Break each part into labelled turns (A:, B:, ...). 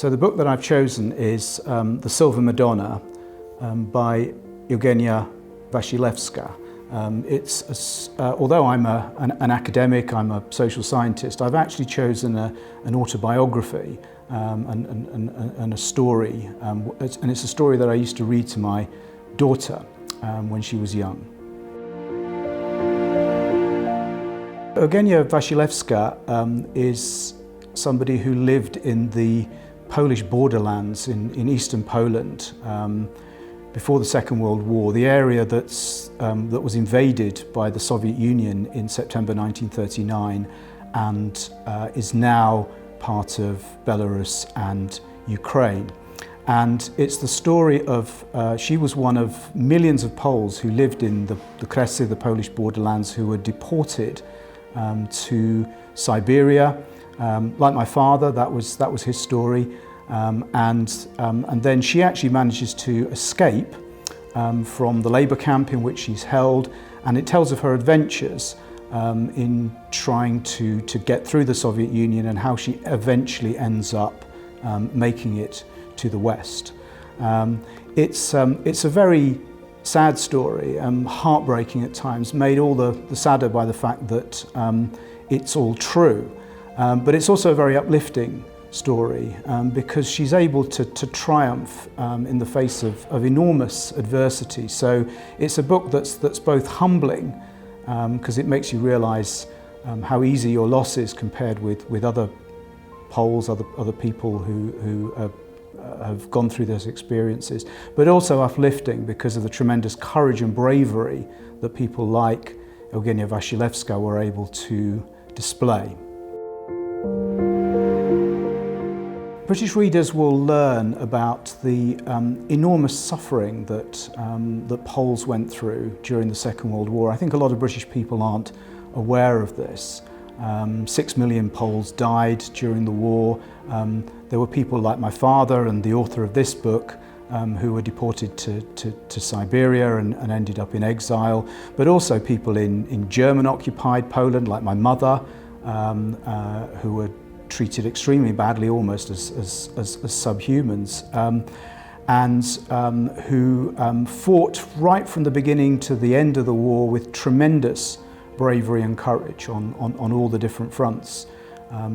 A: So the book that I've chosen is The Silver Madonna by Eugenia Wasilewska. Although I'm an academic, I'm a social scientist, I've actually chosen an autobiography and a story, and it's a story that I used to read to my daughter when she was young. Eugenia Wasilewska is somebody who lived in the Polish borderlands in eastern Poland before the Second World War, the area that was invaded by the Soviet Union in September 1939 and is now part of Belarus and Ukraine. And it's the story of, she was one of millions of Poles who lived in the Kresy, the Polish borderlands, who were deported to Siberia. Like my father, that was his story, and then she actually manages to escape from the labour camp in which she's held, and it tells of her adventures in trying to get through the Soviet Union and how she eventually ends up making it to the West. It's a very sad story, heartbreaking at times, made all the sadder by the fact that it's all true. But it's also a very uplifting story because she's able to triumph in the face of enormous adversity. So it's a book that's both humbling because it makes you realise how easy your loss is compared with other Poles, other people who have gone through those experiences, but also uplifting because of the tremendous courage and bravery that people like Eugenia Wasilewska were able to display. British readers will learn about the enormous suffering that Poles went through during the Second World War. I think a lot of British people aren't aware of this. 6 million Poles died during the war. There were people like my father and the author of this book who were deported to Siberia and ended up in exile, but also people in German-occupied Poland, like my mother, who were treated extremely badly, almost as subhumans, and who fought right from the beginning to the end of the war with tremendous bravery and courage on all the different fronts.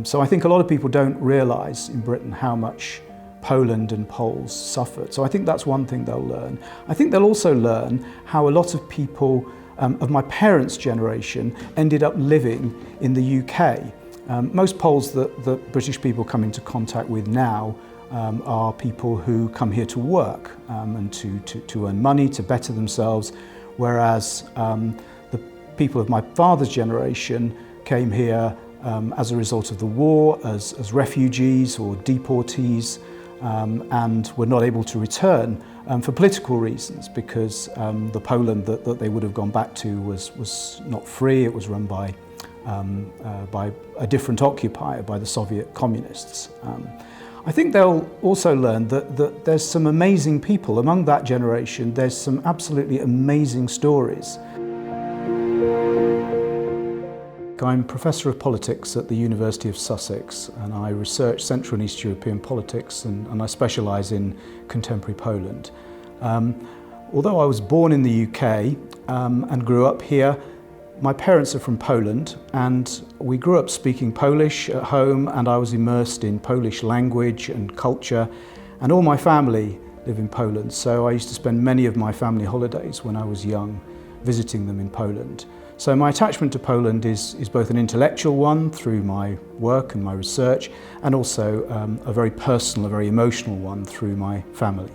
A: So I think a lot of people don't realise in Britain how much Poland and Poles suffered. So I think that's one thing they'll learn. I think they'll also learn how a lot of people of my parents' generation ended up living in the UK. Most Poles that British people come into contact with now are people who come here to work and to earn money, to better themselves, whereas the people of my father's generation came here as a result of the war, as refugees or deportees, and were not able to return for political reasons, because the Poland that they would have gone back to was not free. It was run by a different occupier, by the Soviet communists. I think they'll also learn that there's some amazing people among that generation. There's some absolutely amazing stories. I'm Professor of Politics at the University of Sussex, and I research Central and East European politics, and I specialise in contemporary Poland. Although I was born in the UK and grew up here, my parents are from Poland, and we grew up speaking Polish at home, and I was immersed in Polish language and culture, and all my family live in Poland, so I used to spend many of my family holidays when I was young visiting them in Poland. So my attachment to Poland is both an intellectual one through my work and my research, and also a very personal, a very emotional one through my family.